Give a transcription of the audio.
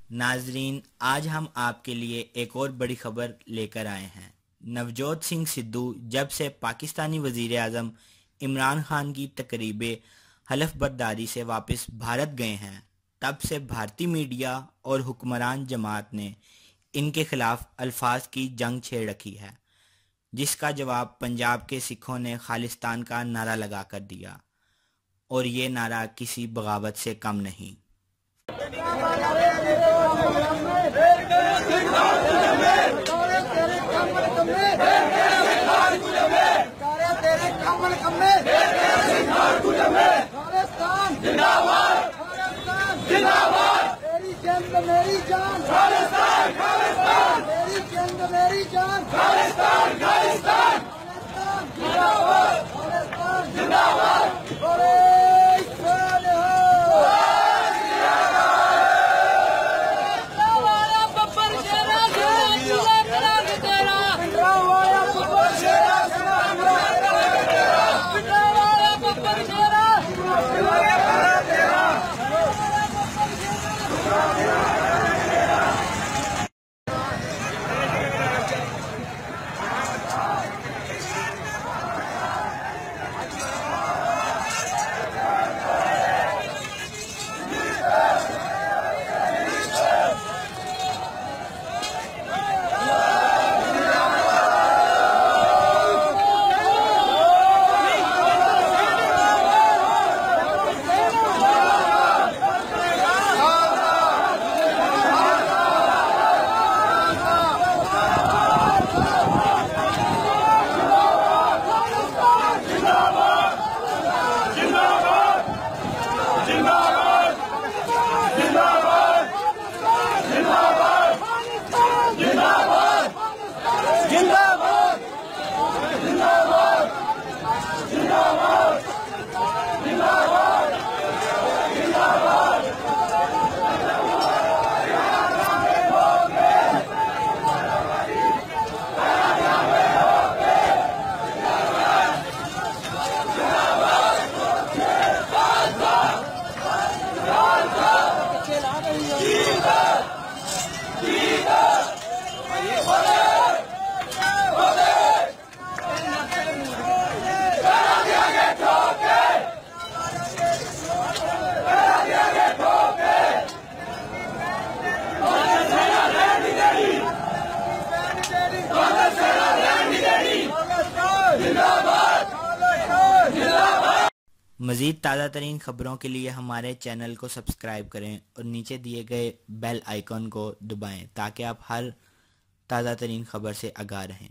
नाजरीन, आज हम आपके लिए एक और बड़ी खबर लेकर आए हैं। नवजोत सिंह सिद्धू जब से पाकिस्तानी वजीर आज़म इमरान खान की तकरीब हलफ बर्दारी से वापस भारत गए हैं, तब से भारतीय मीडिया और हुक्मरान जमात ने इनके खिलाफ अल्फाज की जंग छेड़ रखी है, जिसका जवाब पंजाब के सिखों ने खालिस्तान का नारा लगा कर दिया, और ये नारा किसी बगावत से कम नहीं। मेरी जंग मेरी जान खालिस्तान खालिस्तान, मेरी जंग मेरी जान खालिस्तान खालिस्तान, जिंदाबाद खालिस्तान जिंदाबाद। मज़ीद ताज़ा तरीन ख़बरों के लिए हमारे चैनल को सब्सक्राइब करें और नीचे दिए गए बेल आइकन को दबाएं, ताकि आप हर ताज़ा तरीन ख़बर से आगाह रहें।